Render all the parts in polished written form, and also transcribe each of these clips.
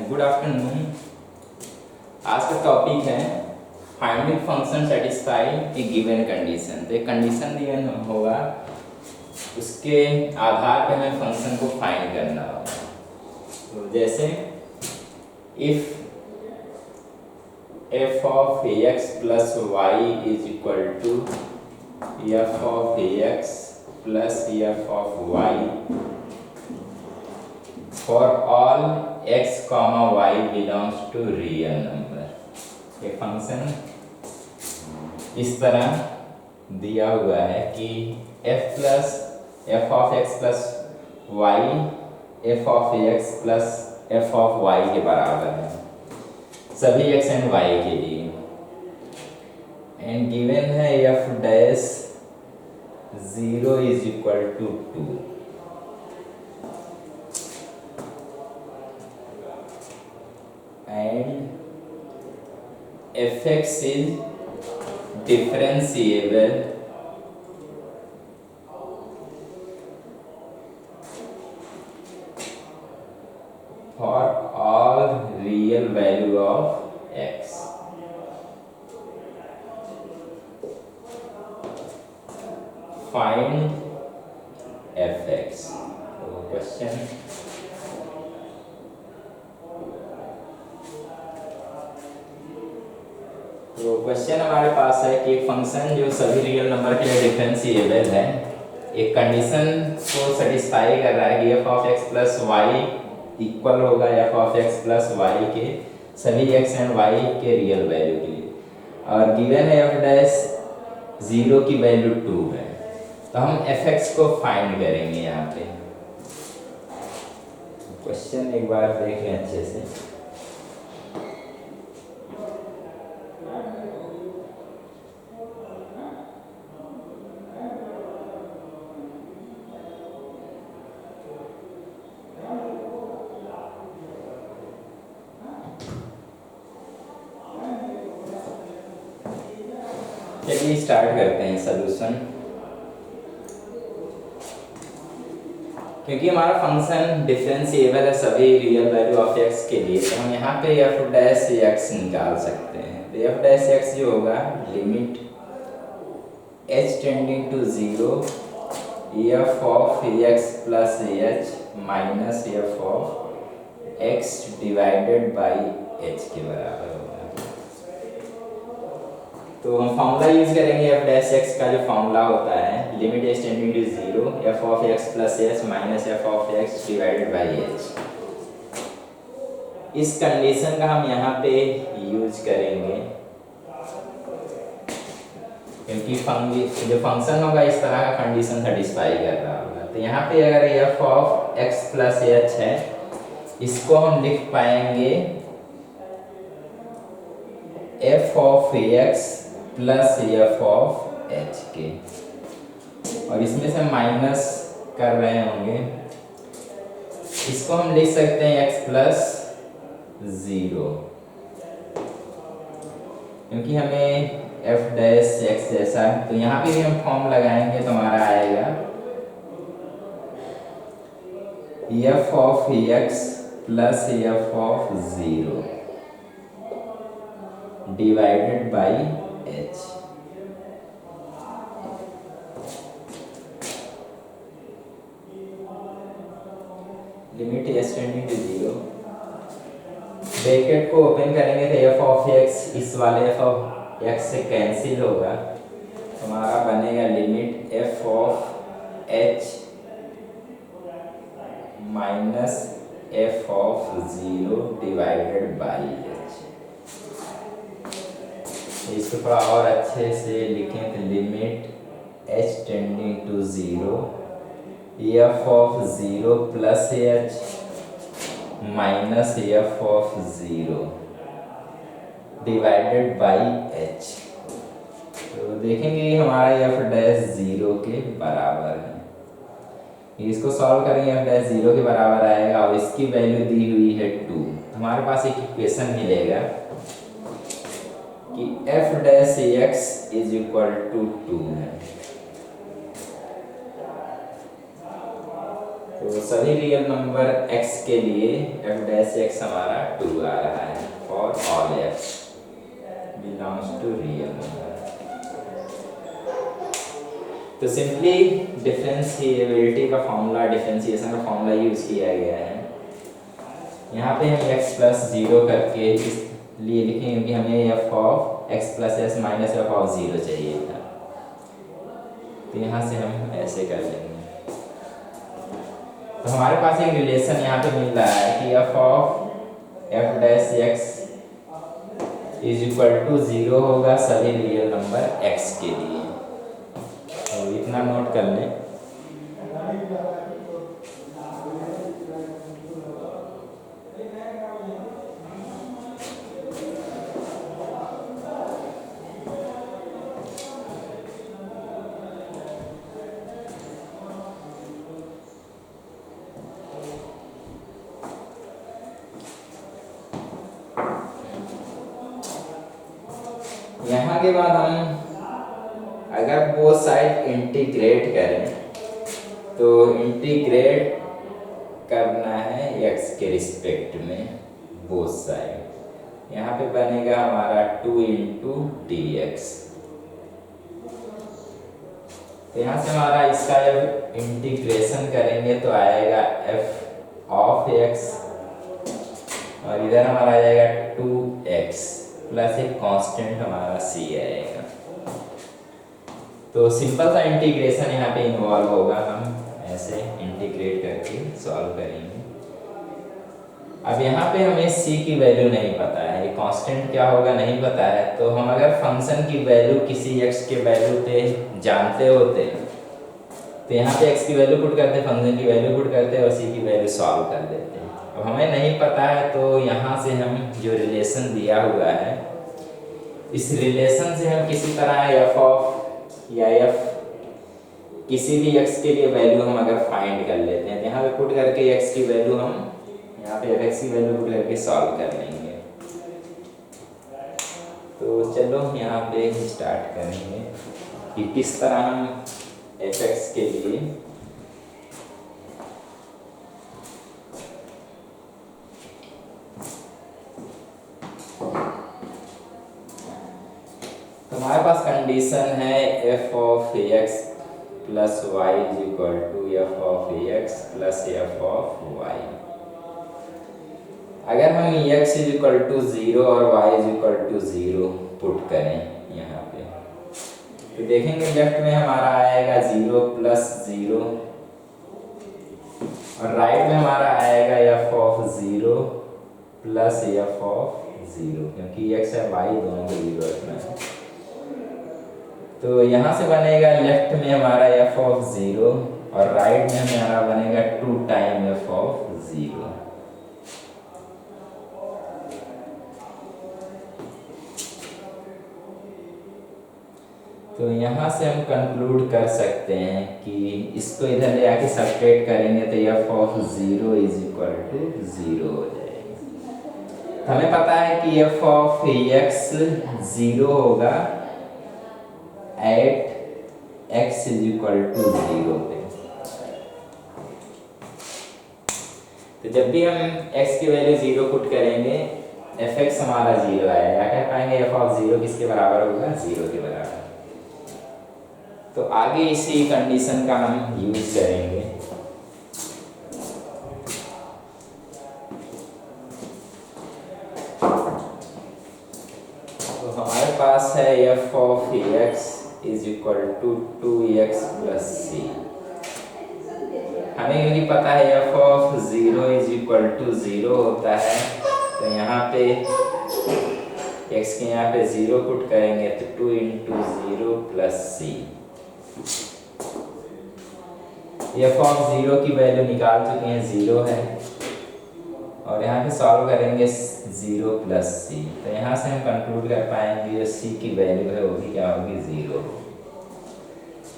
Good afternoon. आज का topic है फाइंडिंग फंक्शन सेटिस्फाई ए गिवन कंडीशन। तो एक कंडीशन गिवन होगा, उसके आधार पर हमें फंक्शन को फाइंड करना होगा। तो जैसे if f of ax plus y is equal to f of ax plus f of y for all x comma y belongs to real number। ये फंक्शन इस तरह दिया हुआ है कि f of x plus y f of ax plus f of y के बराबर है सभी x एंड y के लिए, एंड गिवन है f dash 0 is equal to 2। and fx is differentiable for all real value of x। find fx। तो question हमारे पास है कि एक फंक्शन जो सभी रियल नंबर के लिए डिफरेंशिएबल है, एक कंडीशन को सेटिस्फाई कर रहा है कि f of x plus y equal होगा f of x plus y के सभी x एंड y के रियल वैल्यू के लिए, और गिवन है f डैश 0 की वैल्यू 2 है। तो हम fx को फाइंड करेंगे यहाँ पे। क्वेश्चन एक बार देखें अच्छे से। चलिए स्टार्ट करते हैं सॉल्यूशन। क्योंकि हमारा फंक्शन डिफरेंशिएबल है सभी रियल वैल्यू ऑफ x के लिए, तो हम यहाँ पे f डैश x निकाल सकते हैं। तो f डैश x जो होगा limit h tending to 0 f of x plus h minus f of x divided by h के बराबर होगा। तो हम फॉर्मूला यूज करेंगे f डैश x का जो फॉर्मूला होता है limit h tending to 0 f of x plus h minus f of x divided by h। इस कंडीशन का हम यहाँ पे यूज करेंगे क्योंकि जो फंक्शन होगा इस तरह का कंडीशन सेटिस्फाई कर रहा होगा। तो यहाँ पे अगर f of x plus h है, इसको हम लिख पाएंगे f of x plus f of h के, और इसमें से माइनस कर रहे होंगे, इसको हम लिख सकते हैं x प्लस 0, क्योंकि हमें f डैश x जैसा। तो यहाँ पे भी हम फॉर्म लगाएंगे तो हमारा आएगा f of x plus f of 0 divided by h। Limit h tending to 0, bracket को ओपन करेंगे तो f ऑफ x इस वाले f ऑफ x से कैंसिल होगा, तो हमारा बनेगा limit f of h minus f of 0 divided by h। इसको थोड़ा और अच्छे से लिखें तो limit h tending to 0 f of 0 plus h minus f of 0 divided by h। तो देखेंगे हमारा f डैश 0 के बराबर है। इसको सॉल्व करेंगे, f डैश 0 के बराबर आएगा और इसकी वैल्यू दी हुई है 2। हमारे पास एक इक्वेशन मिलेगा कि f dash x is equal to 2 है। तो सभी रियल नंबर x के लिए f डैश x हमारा 2 आ रहा है for all x belongs to real number. तो सिंपली डिफरेंशिएबिलिटी का फॉर्मूला, डिफरेंशिएशन का फॉर्मूला यूज किया गया है। यहाँ पे हम x प्लस 0 करके इसलिए लिखेंगे क्योंकि हमें f of x plus S minus F of 0 चाहिए था। तो यहाँ से हम ऐसे कर लेंगे। तो हमारे पास एक रिलेशन यहाँ पे मिल रहा है कि f of f dash x is equal to 0 होगा सभी रियल नंबर x के लिए। तो इतना नोट कर लें। यहाँ के बाद हम अगर वो साइड इंटीग्रेट करें तो इंटीग्रेट करना है x के रिस्पेक्ट में बोथ साइड। यहाँ पे बनेगा हमारा 2 इंटू डी एक्स। तो यहाँ से हमारा इसका जब इंटीग्रेशन करेंगे तो आएगा f ऑफ x और इधर हमारा आ जाएगा 2x प्लस एक कांस्टेंट हमारा c आएगा। तो सिंपल सा इंटीग्रेशन यहाँ पे इन्वॉल्व होगा, हम ऐसे इंटीग्रेट करके सॉल्व करेंगे। अब यहाँ पे हमें c की वैल्यू नहीं पता है, ये कांस्टेंट क्या होगा नहीं पता है। तो हम अगर फंक्शन की वैल्यू किसी x के वैल्यू पे जानते होते तो यहाँ पे x की वैल्यू पुट करते, फंक्शन की वैल्यू पुट करते और c की वैल्यू सॉल्व कर देते। अब हमें नहीं पता है तो यहाँ से हम जो रिलेशन दिया हुआ है इस रिलेशन से हम किसी तरह f ऑफ या f किसी भी x के लिए वैल्यू हम अगर फाइंड कर लेते हैं तो यहाँ पे पुट करके x की वैल्यू हम यहाँ पे f की वैल्यू पुट करके सॉल्व कर लेंगे। तो चलो यहाँ पे स्टार्ट करेंगे कि किस तरह हम f के लिए हमारे पास कंडीशन है f of x plus y is equal to f of x plus F of y। अगर हम x इज इक्वल टू 0 और y is equal to 0 put करें यहाँ पे तो देखेंगे लेफ्ट में हमारा आएगा 0 प्लस 0 और राइट में हमारा आएगा f of 0 plus F of 0 क्योंकि x और y दोनों को 0 रखना है। तो यहाँ से बनेगा लेफ्ट में हमारा f ऑफ 0 और राइट में हमारा बनेगा 2 टाइम f ऑफ 0। तो यहाँ से हम कंक्लूड कर सकते हैं कि इसको इधर ले आके सब्ट्रैक्ट करेंगे तो f of 0 is equal to 0 हो जाएगा। हमें पता है कि f ऑफ x 0 होगा at x is equal to 0 पे। तो जब भी हम x की वैल्यू 0 पुट करेंगे fx हमारा 0 आएगा। क्या कह पाएंगे f ऑफ 0 किसके बराबर होगा 0 के बराबर। तो आगे इसी कंडीशन का हम यूज करेंगे। तो हमारे पास है f of x is equal to 2x plus c। हमें क्योंकि पता है f of 0 is equal to 0 होता है तो यहाँ पे x के यहाँ पे 0 पुट करेंगे तो 2 into 0 plus c। f of 0 की वैल्यू निकाल चुके हैं 0 है और यहाँ पे सॉल्व करेंगे 0 प्लस c। तो यहाँ से हम कंक्लूड कर पाएंगे जो c की वैल्यू है वो भी क्या होगी 0।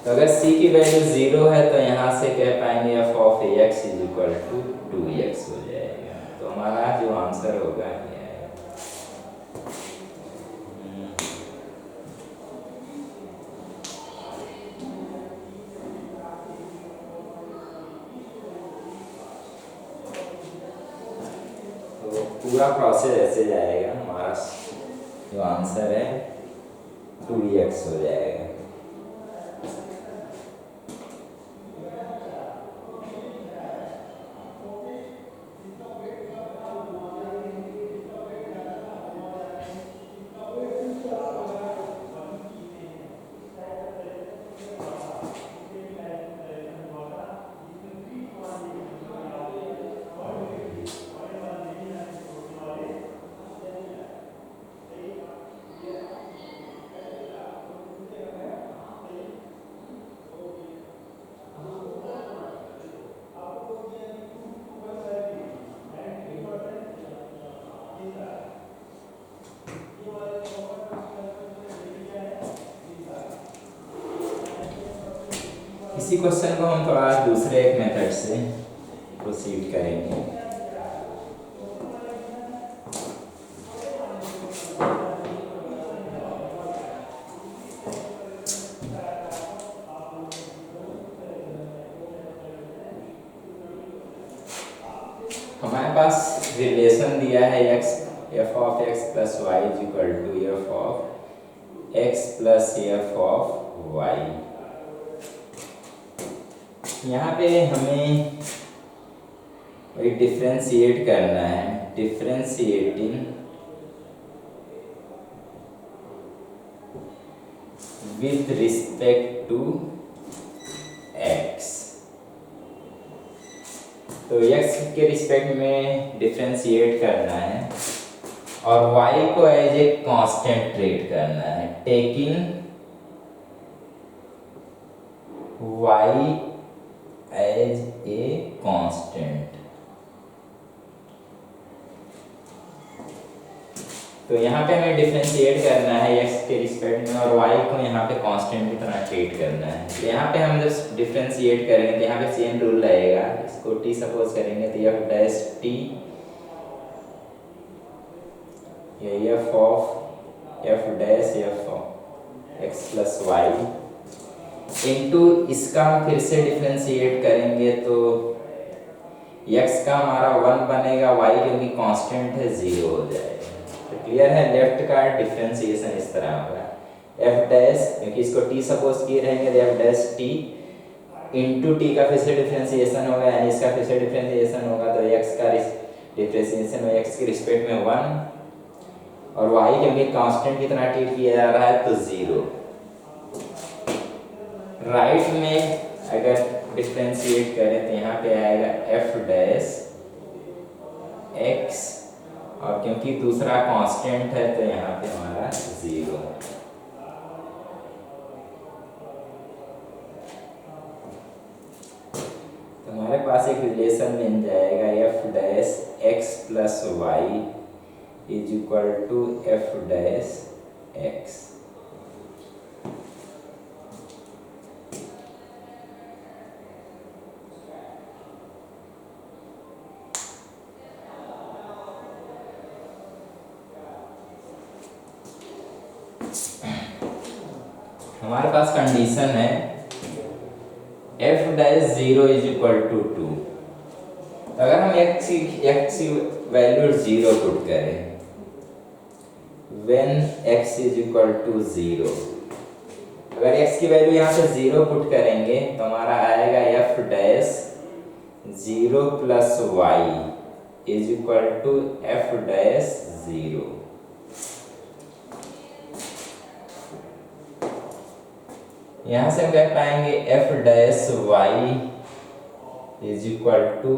तो अगर c की वैल्यू 0 है तो यहाँ से कह पाएंगे f of x is equal to 2x हो जाएगा। तो हमारा जो आंसर होगा ये है। पूरा प्रोसेस ऐसे जाएगा, हमारा जो आंसर है 2x हो जाएगा। इसी क्वेश्चन को हम थोड़ा दूसरे एक मेथड से प्रोसीड करेंगे। हमारे पास रिलेशन दिया है f of x plus y is equal to f of x plus f of y। यहाँ पे हमें वही डिफ्रेंशिएट करना है, differentiating with respect to x। तो x के रिस्पेक्ट में डिफ्रेंशिएट करना है और y को एज ए कांस्टेंट ट्रीट करना है, taking y as a constant. तो यहाँ पे हमें डिफरेंशिएट करना है x के रिस्पेक्ट में और y को यहाँ पे कांस्टेंट की तरह ट्रीट करना है। तो यहाँ पे हम जब डिफरेंशिएट करेंगे तो यहाँ पे सेम रूल रहेगा, इसको t सपोज करेंगे तो f डैश t, ये f of f dash f of x plus y into इसका हम फिर से डिफरेंशिएट करेंगे तो x का हमारा 1 बनेगा, y क्योंकि कांस्टेंट है 0 हो जाएगा। तो क्लियर है, लेफ्ट का डिफरेंशिएशन इस तरह होगा, f डैश क्योंकि इसको t सपोज किए रहेंगे तो f dash t into t का फिर से डिफरेंशिएशन होगा, यानी इसका फिर से डिफरेंशिएशन होगा तो x का डिफरेंशिएशन में x के रिस्पेक्ट में 1 और y क्योंकि कांस्टेंट की तरह ट्रीट किया जा रहा है तो 0। राइट में अगर डिफरेंशिएट करें तो यहाँ पे आएगा f डैश x और क्योंकि दूसरा कांस्टेंट है तो यहाँ पे हमारा 0। तो हमारे पास एक रिलेशन बन जाएगा f dash x plus y is equal to f dash x। हमारे पास कंडीशन है f dash 0 is equal to 2। अगर हम x की वैल्यू 0 पुट करें, when x is equal to 0, अगर x की वैल्यू यहाँ पे 0 पुट करेंगे तो हमारा आएगा f dash 0 plus y is equal to f dash 0। यहाँ से हम कह पाएंगे f dash y is equal to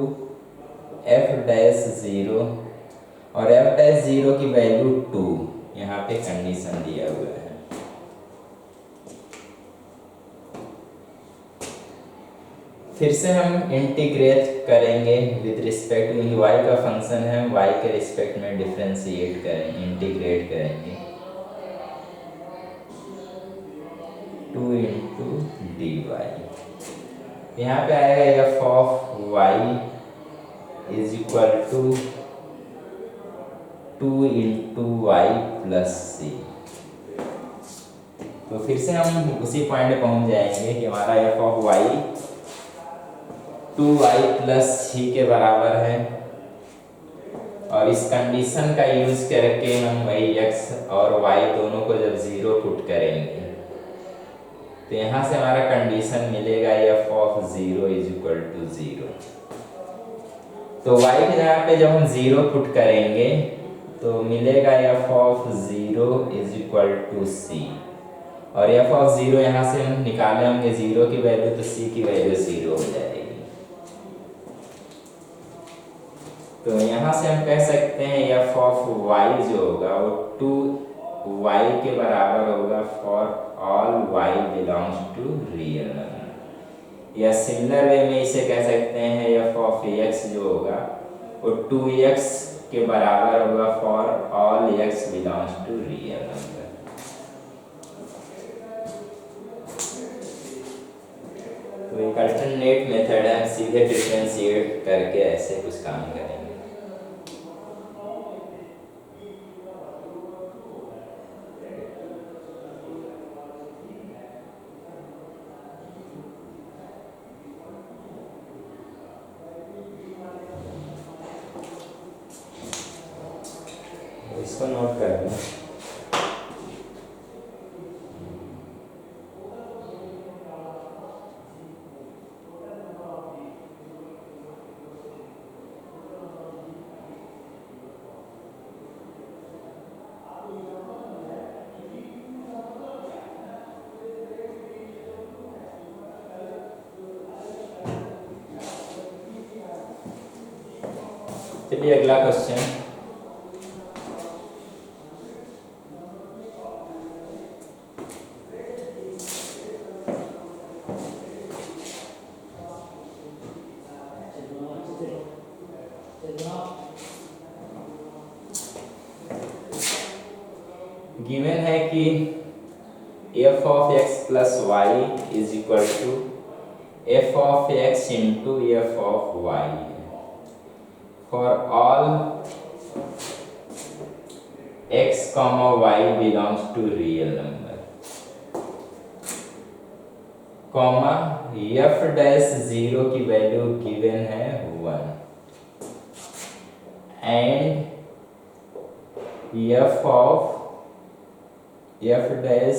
f dash 0 और f डैश 0 की वैल्यू 2, यहाँ पे कंडीशन दिया हुआ है। फिर से हम इंटीग्रेट करेंगे विद रिस्पेक्ट टू y का फंक्शन है, y के रिस्पेक्ट में डिफरेंशिएट करेंगे, इंटीग्रेट करेंगे 2 इंटू dy। यहाँ पे आएगा f of y is equal to 2 into y plus c। तो फिर से हम उसी पॉइंट पे पहुंच जाएंगे कि हमारा f of y 2y plus c के बराबर है और इस कंडीशन का यूज करके हम वही x और y दोनों को जब 0 पुट करेंगे तो यहाँ से हमारा कंडीशन मिलेगा f of 0 is equal to 0। तो y की जगह पे जब हम 0 पुट करेंगे तो मिलेगा f of 0 is equal to c, और f ऑफ 0 यहाँ से हम निकाले होंगे 0 की वैल्यू, तो c की वैल्यू 0 हो जाएगी। तो यहाँ से हम कह सकते हैं f ऑफ y जो होगा वो 2y के बराबर होगा for all y belongs to real number, या सिमिलर वे में इसे कह सकते हैं f ऑफ x जो होगा वो 2x के बराबर होगा for all x belongs to real number. तो एक अल्टरनेट मेथड है, सीधे डिफरेंशिएट करके ऐसे कुछ काम करेंगे। इसको नोट कर लें। चलिए अगला क्वेश्चन। गिवन है कि f of x plus y is equal to f of x into f of y for all x comma y belongs to real number, comma f dash 0 की वैल्यू गिवन है 1 and f of f dash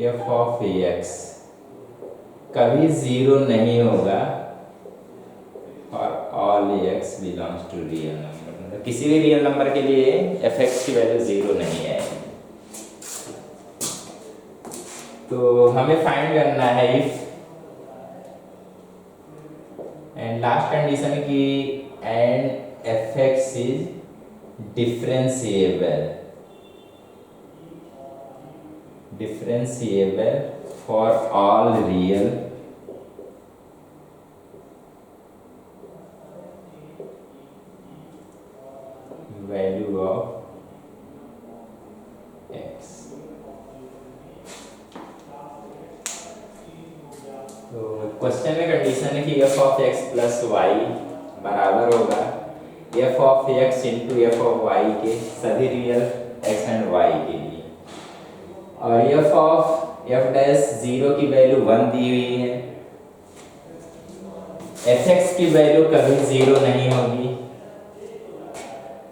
f of x कभी 0 नहीं होगा और all x belongs to real number, मतलब किसी भी real number के लिए fx की वैल्यू 0 नहीं है। तो हमें फाइंड करना है इफ एंड लास्ट कंडीशन की एंड fx इज differentiable for all real value of x। तो क्वेश्चन में कंडीशन है कि f of x plus y बराबर होगा f of x into f of y के सभी रियल x एंड y के लिए, और f ऑफ f डैश 0 की वैल्यू 1 दी हुई है, fx की वैल्यू कभी 0 नहीं होगी,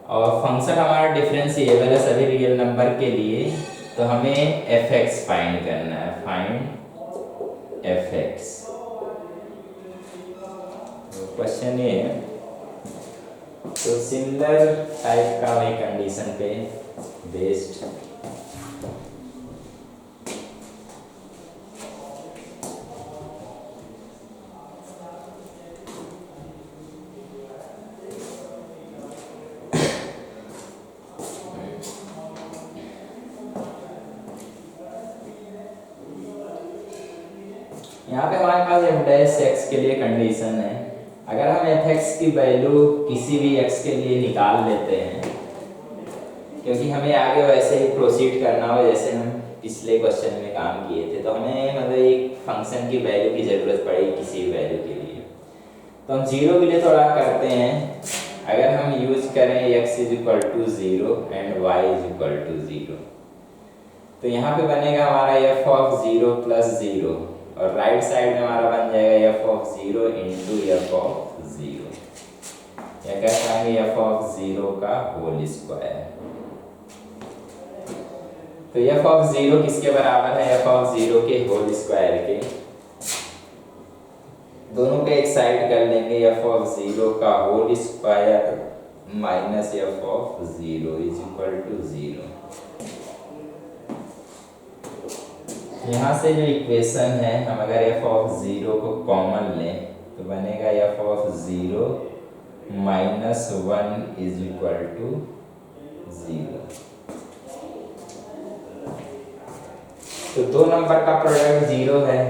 और फंक्शन हमारा डिफरेंशिएबल है सभी रियल नंबर के लिए, तो हमें fx फाइंड करना है, फाइंड fx। तो क्वेश्चन ये है, तो सिमिलर टाइप का वही कंडीशन पे बेस्ड यहाँ पे हमारे पास f डैश x के लिए कंडीशन है, अगर हम fx की वैल्यू किसी भी x के लिए निकाल लेते हैं, क्योंकि हमें आगे वैसे ही प्रोसीड करना हो जैसे हम पिछले क्वेश्चन में काम किए थे, तो हमें मतलब एक फंक्शन की वैल्यू की ज़रूरत पड़ेगी किसी भी वैल्यू के लिए। तो हम 0 के लिए थोड़ा करते हैं, अगर हम यूज करें x is equal to 0 and y is equal to 0, तो यहाँ पे बनेगा हमारा f ऑफ 0 प्लस 0 और राइट साइड में हमारा बन जाएगा F of 0 into F of 0, या कह पाएंगे एफ ऑफ 0 का होल स्क्वायर। तो एफ ऑफ 0 किसके बराबर है? एफ ऑफ 0 के होल स्क्वायर के। दोनों पे एक साइड कर लेंगे, एफ ऑफ 0 का whole square minus F of 0 is equal to 0। यहाँ से जो इक्वेशन है, हम अगर एफ ऑफ 0 को कॉमन लें तो बनेगा f of 0 minus 1 is equal to 0। तो दो नंबर का प्रोडक्ट 0 है,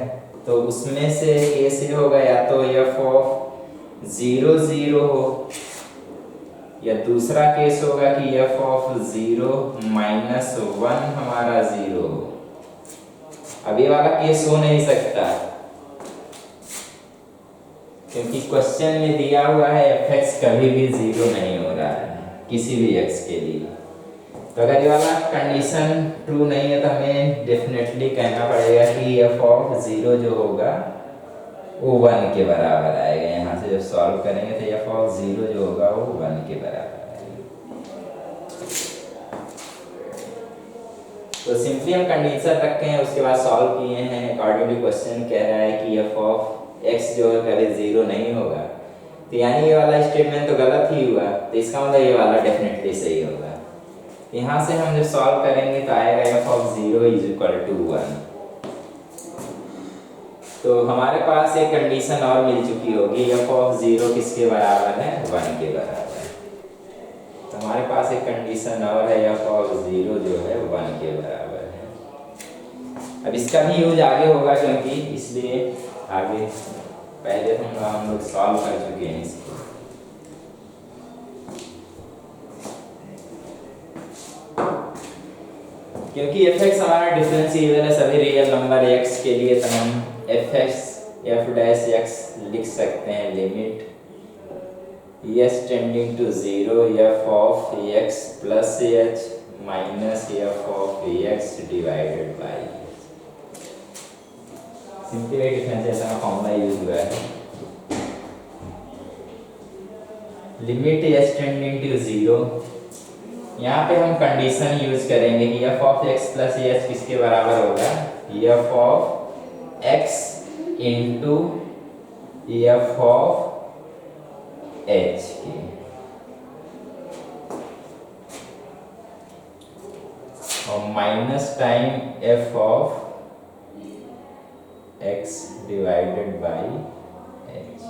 तो उसमें से कैसे होगा? या तो एफ ऑफ 0 0 हो, या दूसरा केस होगा कि एफ ऑफ 0 माइनस 1 हमारा 0 हो। अब ये वाला केस हो नहीं सकता, क्योंकि क्वेश्चन में दिया हुआ है एफ एक्स कभी भी 0 नहीं हो रहा है किसी भी एक्स के लिए। तो अगर ये वाला कंडीशन ट्रू नहीं है तो हमें डेफिनेटली कहना पड़ेगा कि एफ ऑफ 0 जो होगा वो 1 के बराबर आएगा। यहाँ से जब सॉल्व करेंगे तो एफ ऑफ 0 जो होगा वो 1 के बराबर आएगा। तो सिंपली हम कंडीशन रखे हैं, उसके बाद सॉल्व किए हैं। अकॉर्डिंग टू क्वेश्चन कह रहा है कि एफ ऑफ एक्स जो है कभी 0 नहीं होगा, तो यानी ये वाला स्टेटमेंट तो गलत ही हुआ, तो इसका मतलब ये वाला डेफिनेटली सही होगा। यहाँ से हम जब सॉल्व करेंगे तो आएगा f of 0 is equal to 1। तो हमारे पास एक कंडीशन और मिल चुकी होगी, एफ ऑफ 0 किसके बराबर है? 1 के बराबर। तो हमारे पास एक कंडीशन और है, एफ ऑफ 0 जो है 1 के बराबर है। अब इसका भी यूज आगे होगा, क्योंकि इसलिए आगे पहले हम लोग सॉल्व कर चुके हैं इसको। क्योंकि एफ एक्स हमारा डिफरेंशिएबल है सभी रियल नंबर एक्स के लिए, तो हम f x f dash x लिख सकते हैं limit s tending to 0 F of x plus h minus F of x divided by h. Simply differentiation का फॉर्मूला यूज हुआ है, लिमिट एस टेंडिंग टू 0। यहाँ पे हम कंडीशन यूज करेंगे कि F of x plus H किसके बराबर होगा? F of x into F of H की। और minus time F of x divided by H.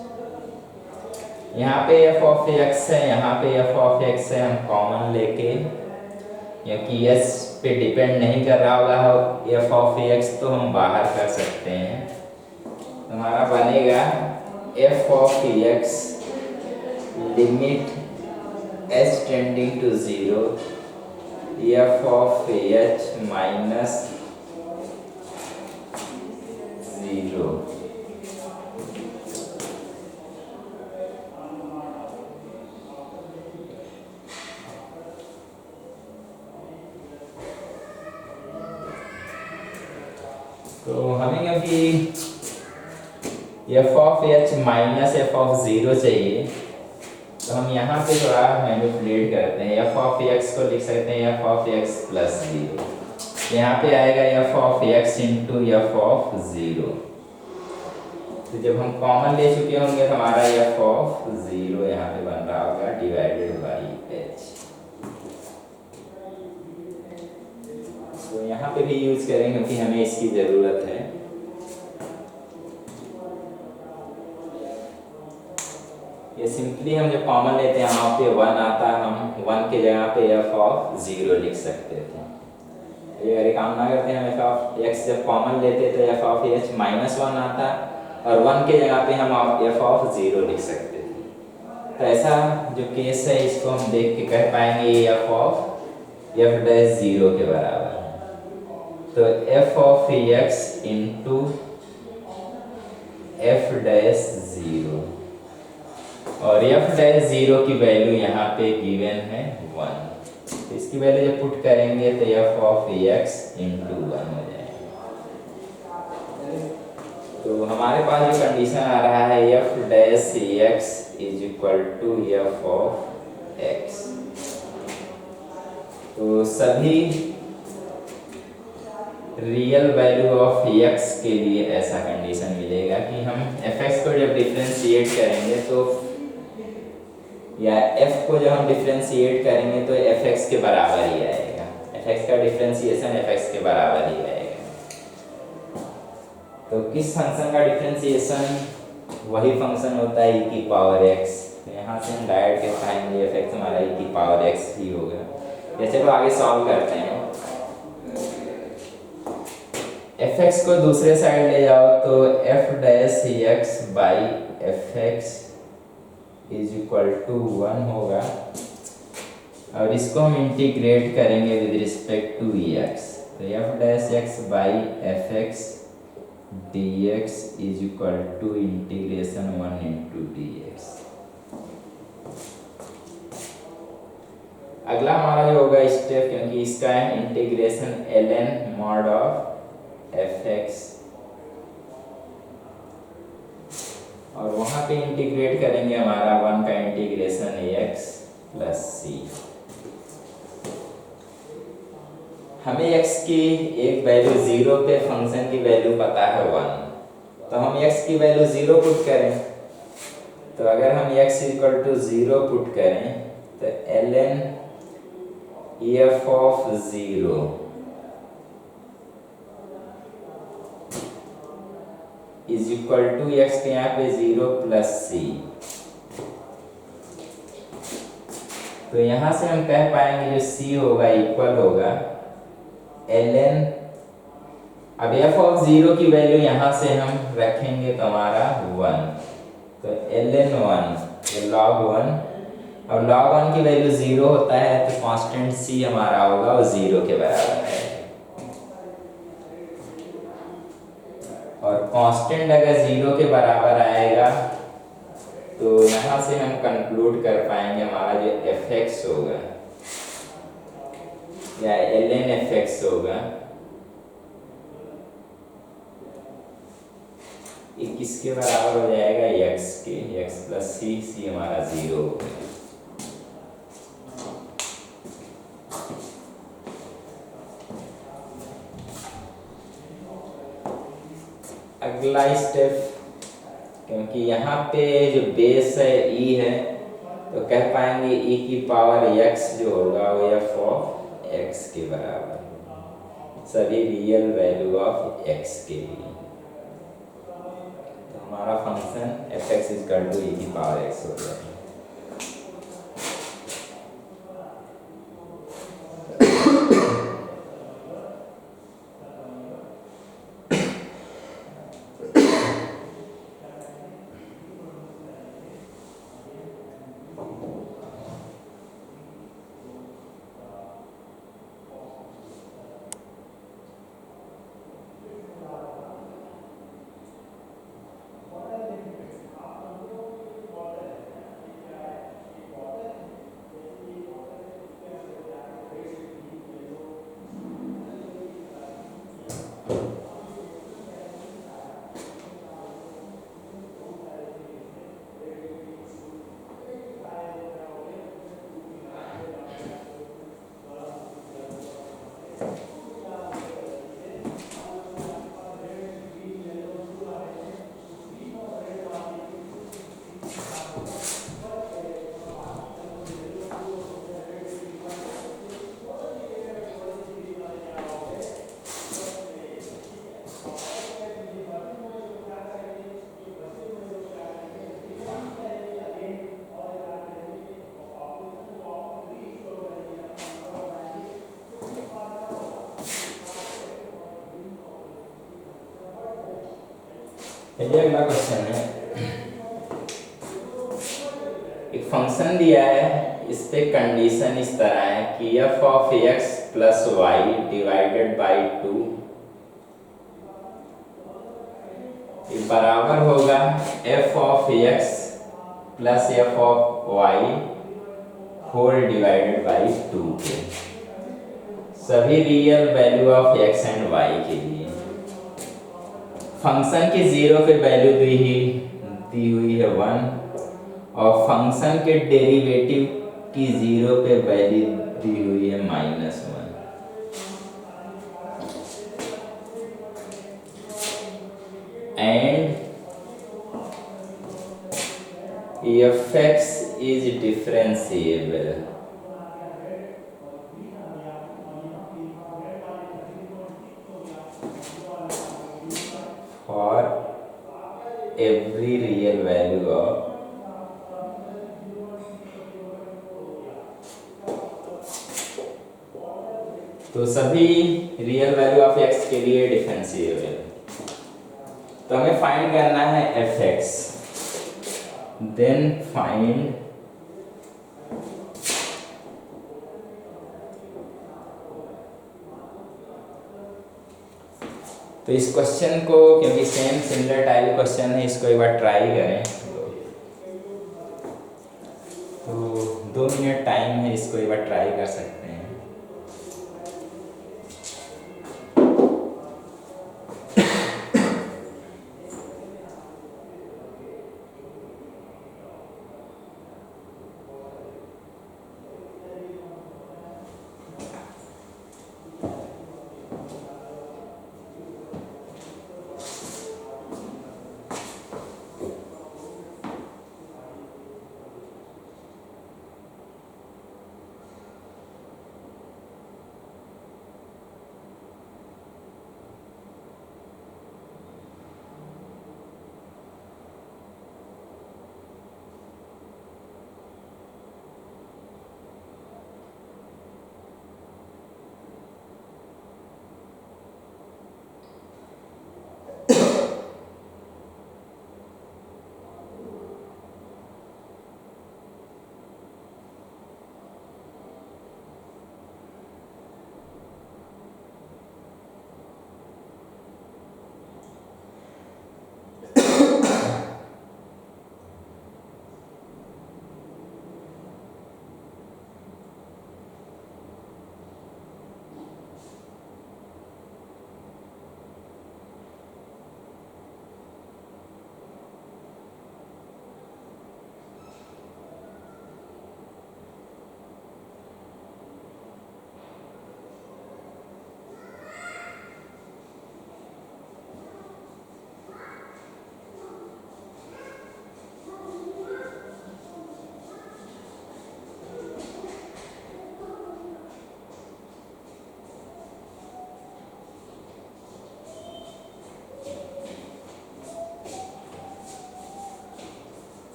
यहाँ पे एफ ऑफ एक्स है, यहाँ पे एफ ऑफ एक्स है, हम कॉमन लेके, क्योंकि एस पे डिपेंड नहीं कर रहा होगा एफ ऑफ एक्स, तो हम बाहर कर सकते हैं। तो हमारा बनेगा f of x limit s tending to 0 F of h minus 0। तो हमें क्योंकि f of h minus F of 0 चाहिए, तो हम यहाँ पे थोड़ा मैनिपुलेट करते हैं। एफ ऑफ एक्स को लिख सकते हैं एफ ऑफ एक्स प्लस 0। यहाँ पे आएगा f of x into F of 0। तो जब हम कॉमन ले चुके होंगे तो हमारा एफ ऑफ 0 यहाँ पे बन रहा होगा डिवाइडेड बाई एच। तो यहाँ पे भी यूज करेंगे क्योंकि हमें इसकी ज़रूरत है। ये सिंपली हम जब कॉमन लेते हैं यहाँ पे 1 आता है, हम 1 के जगह पे एफ ऑफ 0 लिख सकते थे। ये अगर काम ना करते हैं, हम एफ ऑफ एक्स जब कॉमन लेते तो एफ ऑफ एच माइनस 1 आता, और 1 के जगह पे हम एफ ऑफ 0 लिख सकते थे। तो ऐसा जो केस है इसको हम देख के कह पाएंगे एफ ऑफ एफ डैश 0 के बराबर है। तो F of x into F dash 0, और एफ डैश 0 की वैल्यू यहाँ पे गिवन है 1। तो इसकी वैल्यू जब पुट करेंगे तो एफ ऑफ एक्स इंटू 1 हो जाएगा। तो हमारे पास जो कंडीशन आ रहा है f dash x is equal to f of x, तो सभी रियल वैल्यू ऑफ एक्स के लिए ऐसा कंडीशन मिलेगा कि हम एफ एक्स को जब डिफ्रेंशिएट करेंगे तो, या एफ को जब हम डिफ्रेंशिएट करेंगे तो एफ एक्स के बराबर ही आएगा, एफ एक्स का डिफ्रेंशिएशन एफ एक्स के बराबर ही आएगा। तो किस फंक्शन का डिफ्रेंशिएशन, वही फंक्शन होता है e की पावर x, तो यहाँ से हम डायरेक्ट के पाएंगे एफ एक्स हमारा e की पावर x ही होगा। या चलो आगे सॉल्व करते हैं। एफ एक्स को दूसरे साइड ले जाओ तो f dash x by f x is equal to 1 होगा, और इसको हम इंटीग्रेट करेंगे विद रिस्पेक्ट टू एक्स, तो f dash x by f x dx is equal to integration 1 into dx। अगला हमारा जो होगा स्टेप, क्योंकि इसका है integration ln mod of f x, और वहां पे इंटीग्रेट करेंगे हमारा 1 का इंटीग्रेशन x प्लस सी। हमें x की एक वैल्यू 0 पे फंक्शन की वैल्यू पता है 1, तो हम x की वैल्यू 0 पुट करें, तो अगर हम x इक्वल टू 0 पुट करें तो ln f of 0 is equal to x के यहाँ पे 0 प्लस सी, तो यहाँ से हम कह पाएंगे जो c होगा इक्वल होगा ln, अब f ऑफ 0 की वैल्यू यहाँ से हम रखेंगे तो हमारा 1, तो ln 1 ये log 1, अब log 1 की वैल्यू 0 होता है तो कांस्टेंट c हमारा होगा वो 0 के बराबर है, और कांस्टेंट अगर 0 के बराबर आएगा तो यहाँ से हम कंक्लूड कर पाएंगे हमारा जो एफ एक्स होगा या ln एफ एक्स होगा किसके बराबर हो जाएगा, x के, x प्लस सी, सी हमारा 0 होगा। अगला स्टेप, क्योंकि यहाँ पे जो बेस है e है तो कह पाएंगे e की पावर x जो होगा वो f ऑफ x के बराबर, सभी रियल वैल्यू ऑफ x के लिए, तो हमारा function f x is equal to e की पावर x हो जाएगा। ये अगला क्वेश्चन है, एक फंक्शन दिया है, इस पे कंडीशन इस तरह है कि f of x plus y divided by 2 बराबर होगा f of x plus f of y whole divided by 2 के, सभी real value of x and y के लिए। फंक्शन की 0 पे वैल्यू दी हुई है 1 और फंक्शन के डेरिवेटिव की 0 पे वैल्यू दी हुई है -1। And f(x) is differentiable for every real value of तो सभी रियल वैल्यू ऑफ x के लिए डिफरेंशिएबल। तो हमें फाइंड करना है f(x), देन फाइंड तो इस क्वेश्चन को, क्योंकि सेम सिमिलर टाइप क्वेश्चन है, इसको एक बार ट्राई करें। तो 2 मिनट टाइम है, इसको एक बार ट्राई कर सकते हैं।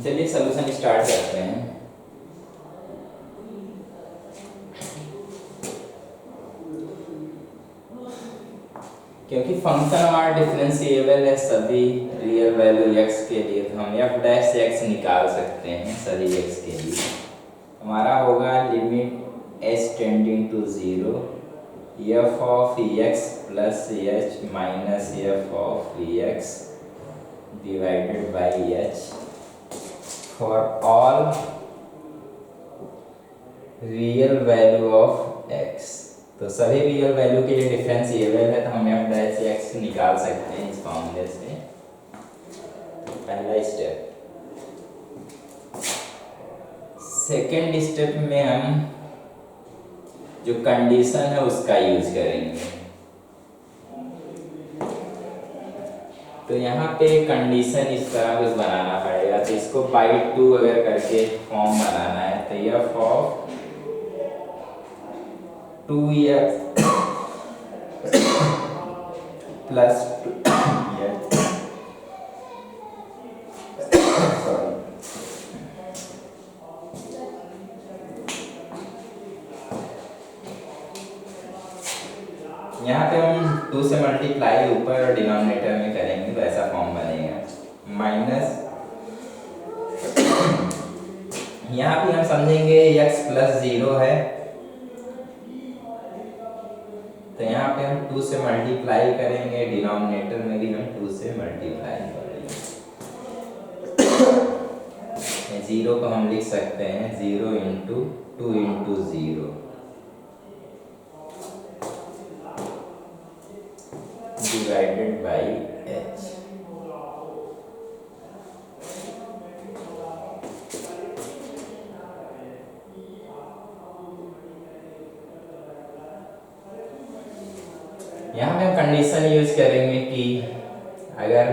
चलिए सॉल्यूशन स्टार्ट करते हैं। क्योंकि फंक्शन हमारा डिफरेंशिएबल है सभी रियल वैल्यू x के लिए, तो हम f' निकाल सकते हैं सभी x के लिए। हमारा होगा limit h tending to 0 f of x plus h minus f of x divided by h for all real value of x। तो सभी रियल वैल्यू के लिए डिफरेंशिएबल है, तो हम f' निकाल सकते हैं इस फॉर्मूले से। पहला स्टेप। सेकेंड स्टेप में हम जो कंडीशन है उसका यूज करेंगे। तो यहाँ पे कंडीशन इस तरह कुछ बनाना पड़ेगा। तो इसको बाई 2 अगर करके फॉर्म बनाना है तो F of 2x plus 2x यहाँ पे हम 2 से मल्टीप्लाई ऊपर और डिनोमिनेटर में करेंगे तो ऐसा फॉर्म बनेगा माइनस। यहाँ पे हम समझेंगे x प्लस 0 है तो यहाँ पे हम 2 से मल्टीप्लाई करेंगे, डिनोमिनेटर में भी हम 2 से मल्टीप्लाई करेंगे। 0 को हम लिख सकते हैं 0 into 2 into 0 divided by h। यहाँ पे हम कंडीशन यूज करेंगे कि अगर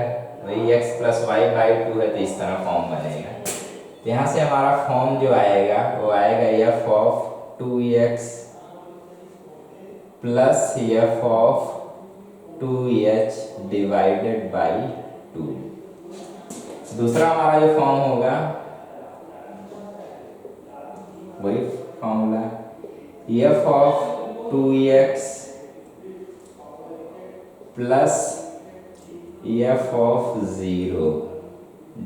वही x प्लस वाई बाई 2 है तो इस तरह फॉर्म बनेगा। यहाँ से हमारा फॉर्म जो आएगा वो आएगा f of 2x plus f of 2h divided by 2। दूसरा हमारा जो फॉर्म होगा वही formula f of 2x plus f of 0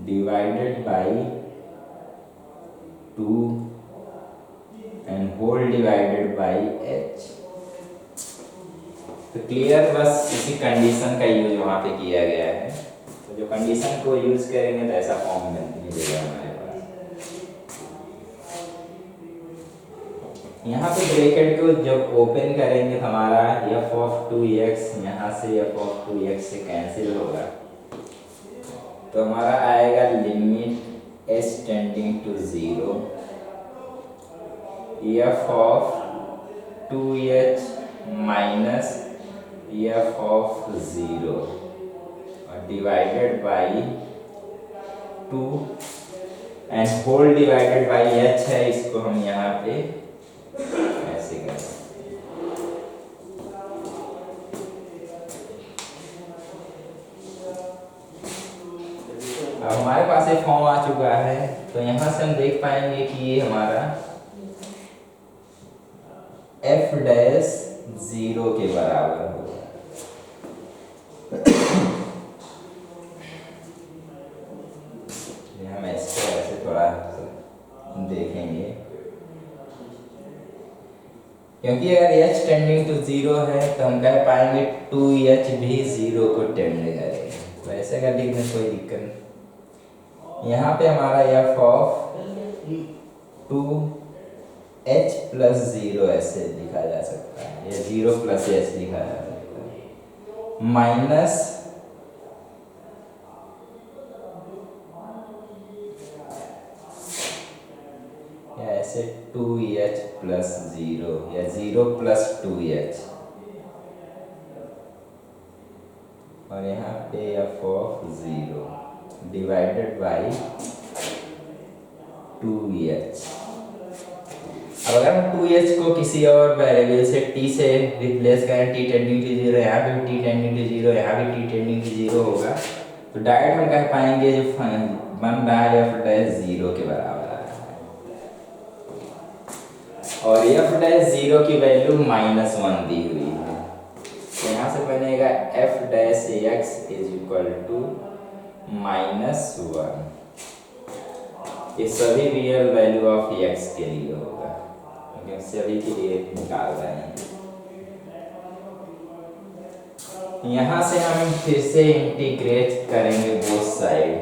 divided by 2 and whole divided by h। तो क्लियर, बस इसी कंडीशन का यूज वहाँ पे किया गया है। तो जो कंडीशन को यूज करेंगे तो ऐसा फॉर्म मिलेगा हमारे पास। यहाँ पे ब्रैकेट को जब ओपन करेंगे तो हमारा f ऑफ 2x यहाँ से f ऑफ 2x से कैंसिल होगा तो हमारा आएगा limit s tending to 0 f of 2h minus f of 0 और divided by 2 and whole divided by h है। इसको हम यहाँ पे ऐसे करें। अब हमारे पास एक फॉर्म आ चुका है तो यहाँ से हम देख पाएंगे कि ये हमारा f डैश 0 के बराबर होगा। हम इसको ऐसे थोड़ा देखेंगे क्योंकि अगर h टेंडिंग टू 0 है तो हम कह पाएंगे 2h भी 0 को टेंड करेगा। तो ऐसे कर लिखने में कोई दिक्कत नहीं। यहाँ पे हमारा f ऑफ 2h प्लस 0 ऐसे लिखा जा सकता है या 0 प्लस h लिखा जा सकता है माइनस या ऐसे 2h प्लस 0 या 0 प्लस 2h और यहाँ पे f of 0 divided by 2h। अब अगर हम 2h को किसी और वेरिएबल से t से रिप्लेस करें, t टेंडिंग टू 0, यहाँ पे भी t टेंडिंग टू 0, यहाँ भी t टेंडिंग टू 0 होगा तो डायरेक्ट हम कह पाएंगे जो बन रहा है f डैश 0 के बराबर और f डैश 0 की वैल्यू -1 दी हुई है। तो यहाँ से बनेगा f dash x is equal to -1। ये सभी रियल वैल्यू ऑफ x के लिए होगा क्योंकि सभी के लिए निकाल रहे हैं। यहाँ से हम फिर से इंटीग्रेट करेंगे both side.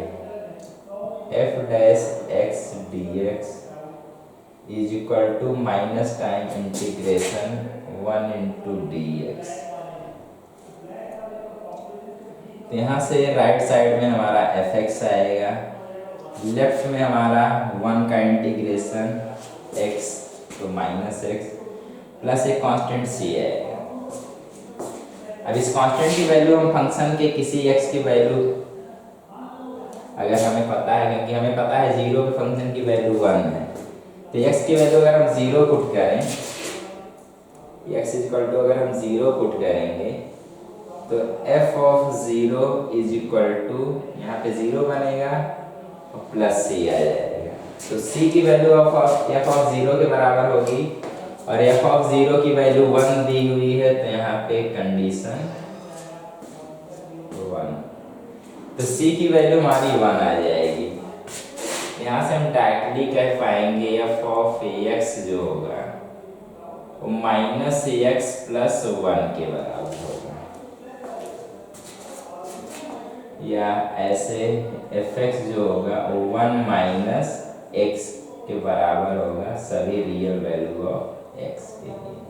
f dash x dx is equal to minus time integration 1 into dx। तो यहाँ से राइट साइड में हमारा fx आएगा, लेफ्ट में हमारा 1 का इंटीग्रेशन x तो -x प्लस एक कांस्टेंट c आएगा। अब इस कांस्टेंट की वैल्यू हम फंक्शन के किसी x की वैल्यू अगर हमें पता है, क्योंकि हमें पता है 0 पे फंक्शन की वैल्यू 1 है, तो x की वैल्यू अगर हम 0 पुट करें, x इक्वल टू अगर हम 0 पुट करेंगे तो f of 0 is equal to यहाँ पे 0 बनेगा और प्लस c आ जाएगा। तो c की वैल्यू ऑफ f ऑफ 0 के बराबर होगी और f ऑफ 0 की वैल्यू 1 दी हुई है, तो यहाँ पे कंडीशन 1, तो c की वैल्यू हमारी 1 आ जाएगी। यहाँ से हम डायरेक्टली कह पाएंगे f ऑफ ax जो होगा वो माइनस एक्स प्लस 1 के बराबर होगा, या ऐसे एफ एक्स जो होगा वो 1 माइनस एक्स के बराबर होगा सभी रियल वैल्यू ऑफ एक्स के लिए।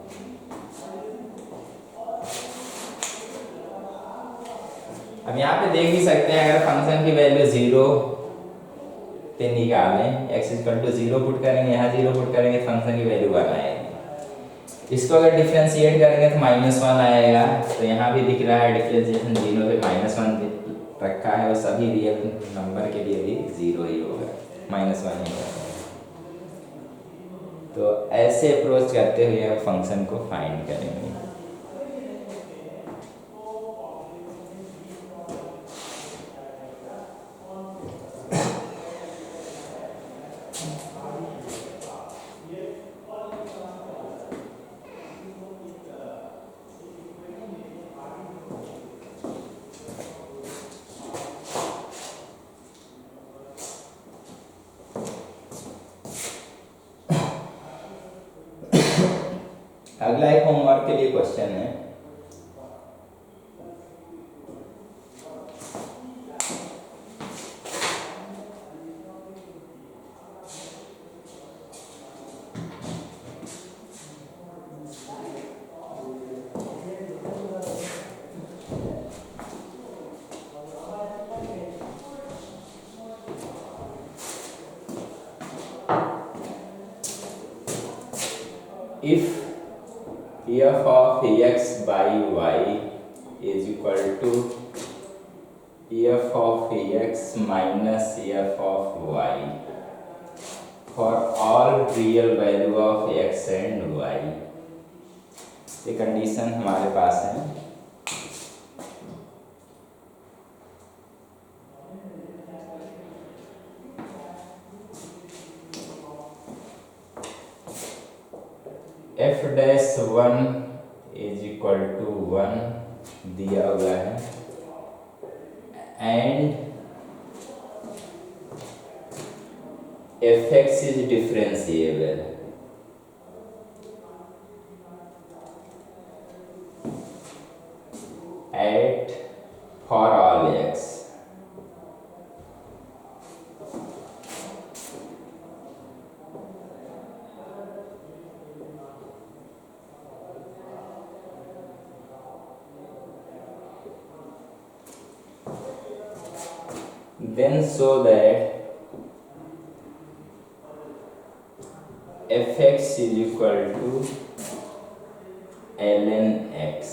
अब यहाँ पे देख भी सकते हैं, अगर फंक्शन की वैल्यू 0 पे निकालें, एक्स इक्वल टू 0 पुट करेंगे, यहाँ 0 पुट करेंगे, फंक्शन की वैल्यू 1 आएगी। इसको अगर डिफरेंशिएट करेंगे तो -1 आएगा, तो यहाँ भी दिख रहा है डिफरेंशिएशन 0 पे -1 रखा है, और सभी रियल नंबर के लिए भी 0 ही होगा, -1 ही होगा। तो ऐसे अप्रोच करते हुए हम फंक्शन को फाइंड करेंगे। अगला एक होमवर्क के लिए क्वेश्चन है, if f of x by y is equal to f of x minus f of y for all real value of x and y, ये कंडीशन हमारे पास है। f dash 1 is equal to 1 दिया हुआ है, and f x is differentiable at for all x. Then show that f(x) is equal to ln x।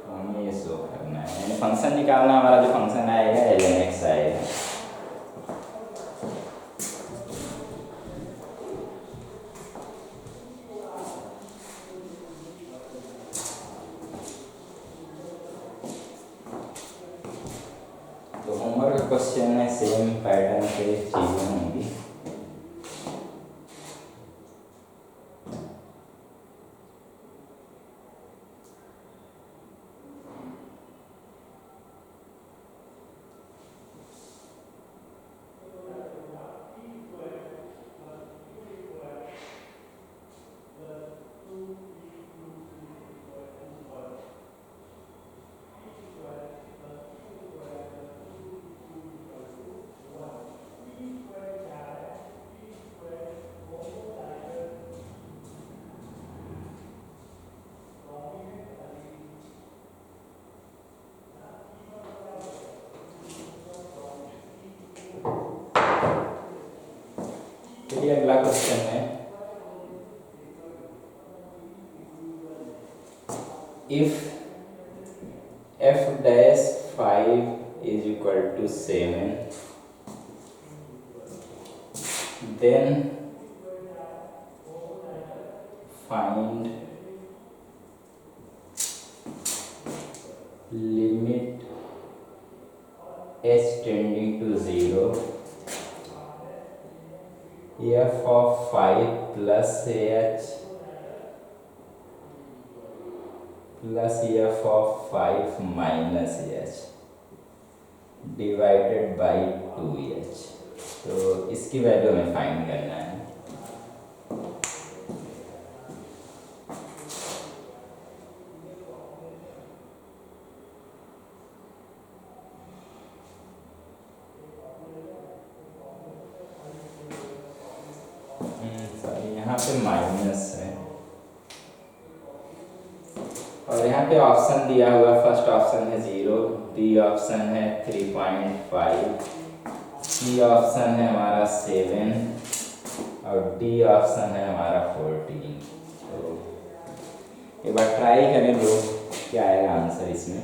हमें ये show करना है, यानी फंक्शन निकालना, हमारा जो फंक्शन आएगा ln x आएगा। तो होमवर्क क्वेश्चन में सेम पैटर्न से चीजें होंगी। चलिए अगला क्वेश्चन है, if to 7. Then find limit h tending to 0 f of 5 plus h plus f of 5 minus h divided by 2h। तो इसकी वैल्यू हमें फाइंड करना है। यहाँ पे माइनस है और यहाँ पे ऑप्शन दिया हुआ, फर्स्ट ऑप्शन है 0, बी ऑप्शन है 3.5, सी ऑप्शन है हमारा 7 और डी ऑप्शन है हमारा 14। तो एक बार ट्राई करें लोग, क्या आएगा आंसर इसमें।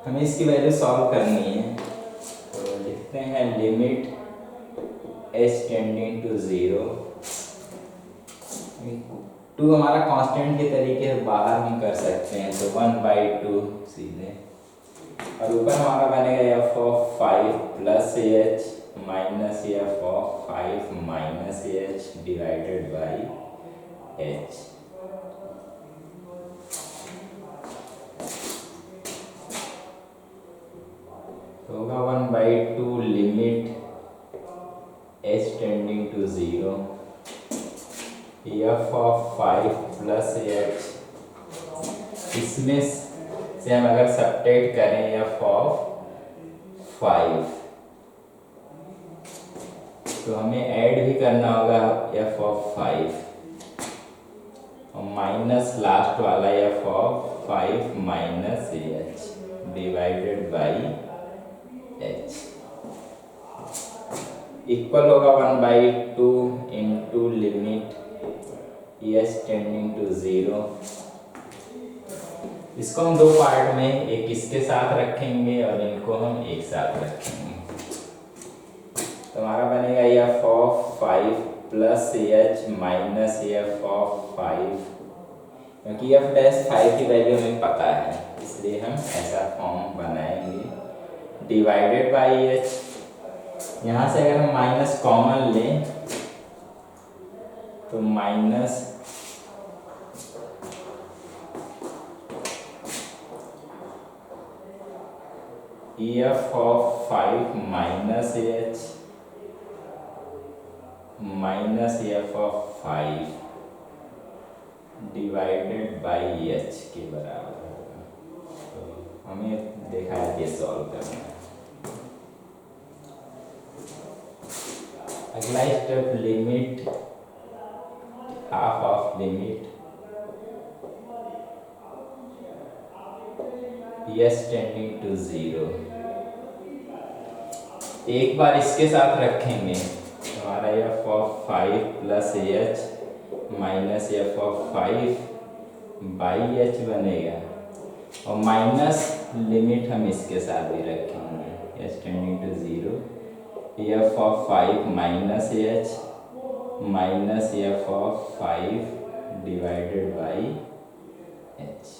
हमें इसकी वैल्यू सॉल्व करनी है। तो लिखते हैं लिमिट h टेंडिंग टू 0, 2 हमारा कांस्टेंट के तरीके से बाहर हम कर सकते हैं, तो 1/2 सीधे, और ऊपर हमारा बनेगा f of 5 plus h minus f of 5 minus h divided by h। तो होगा 1/2 limit h tending to 0 f of 5 plus h, इसमें से हम अगर सब्ट्रैक्ट करें f ऑफ 5 तो हमें ऐड भी करना होगा f ऑफ 5 और माइनस लास्ट वाला f of 5 minus h divided by h equal होगा 1/2 into limit h tending to 0। इसको हम दो पार्ट में, एक इसके साथ रखेंगे और इनको हम एक साथ रखेंगे। तो हमारा बनेगा f of 5 plus h minus f of 5, क्योंकि f डैश 5 की वैल्यू हमें पता है इसलिए हम ऐसा फॉर्म बनाएंगे, डिवाइडेड बाई h। यहाँ से अगर हम माइनस कॉमन लें तो minus f of 5 minus h minus f of 5 divided by h के बराबर होगा। तो हमें देखा है कि सॉल्व करना है। अगला step limit half of limit h tending to 0, एक बार इसके साथ रखेंगे तो हमारा f of 5 plus h minus f of 5 by h बनेगा, और माइनस लिमिट हम इसके साथ भी रखेंगे h tending to 0, f of 5 minus h minus f of 5 divided by h।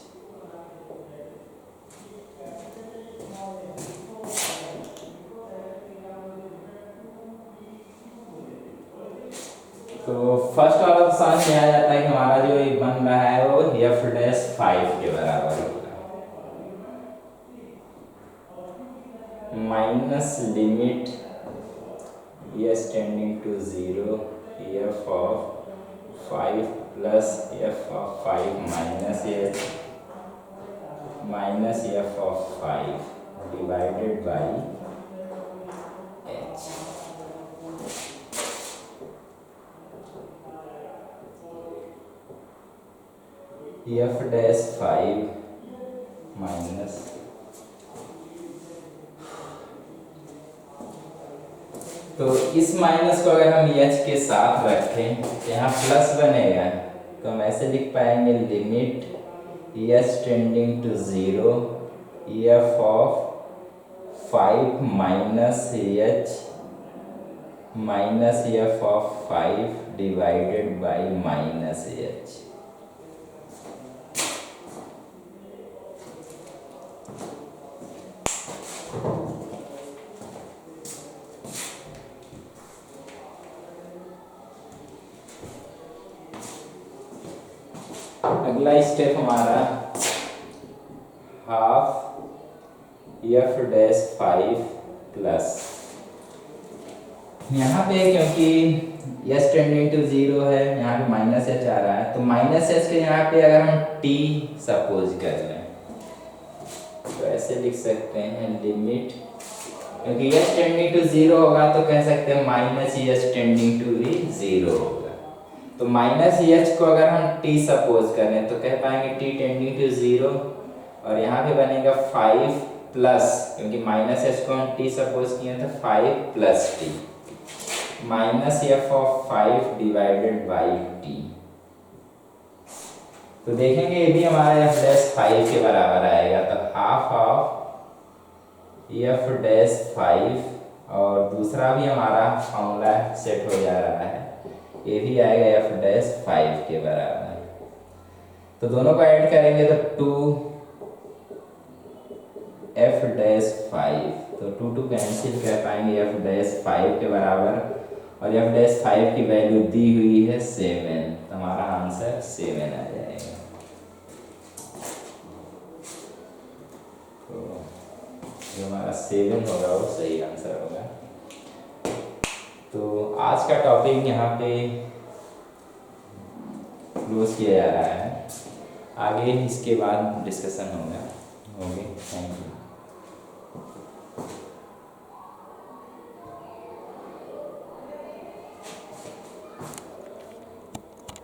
तो फर्स्ट वाला तो समझ में आ जाता है कि हमारा जो ये बन रहा है वो f डैश 5 के बराबर होगा, minus limit h tending to 0 f of 5 plus F of 5 minus F of 5 divided by H. F dash 5 minus तो इस माइनस को अगर हम एच के साथ रखें तो यहाँ प्लस बनेगा, तो हम ऐसे लिख पाएंगे limit H tending to 0 F of 5 minus F of 5 divided by minus H. अगला स्टेप हमारा हाफ एफ डैश 5 प्लस, यहाँ पे क्योंकि एच टेंडिंग टू 0 है, यहाँ पे माइनस एच आ रहा है, तो माइनस एच के यहाँ पे अगर हम टी सपोज कर लें तो ऐसे लिख सकते हैं लिमिट, क्योंकि एच टेंडिंग टू 0 होगा तो कह सकते हैं माइनस एच टेंडिंग टू भी 0 होगा। तो माइनस एच को अगर हम टी सपोज करें तो कह पाएंगे टी टेंडिंग टू 0, और यहाँ पे बनेगा 5 प्लस, क्योंकि माइनस एच को हम टी सपोज किए तो 5 plus T minus F of 5 divided by T. तो देखेंगे ये भी हमारा एफ डैश 5 के बराबर आएगा, तो हाफ ऑफ एफ डैश 5 और दूसरा भी हमारा फॉर्मूला सेट हो जा रहा है, ये भी आएगा एफ डैश 5 के बराबर। तो दोनों को ऐड करेंगे तो 2 एफ डैश 5, तो 2 कैंसिल कर पाएंगे एफ डैश 5 के बराबर, और एफ डैश 5 की वैल्यू दी हुई है 7, तो हमारा आंसर 7 आ जाएगा। तो जो हमारा 7 होगा वो सही आंसर होगा। तो आज का टॉपिक यहाँ पे क्लोज किया जा रहा है, आगे इसके बाद डिस्कशन होगा। Okay, thank you.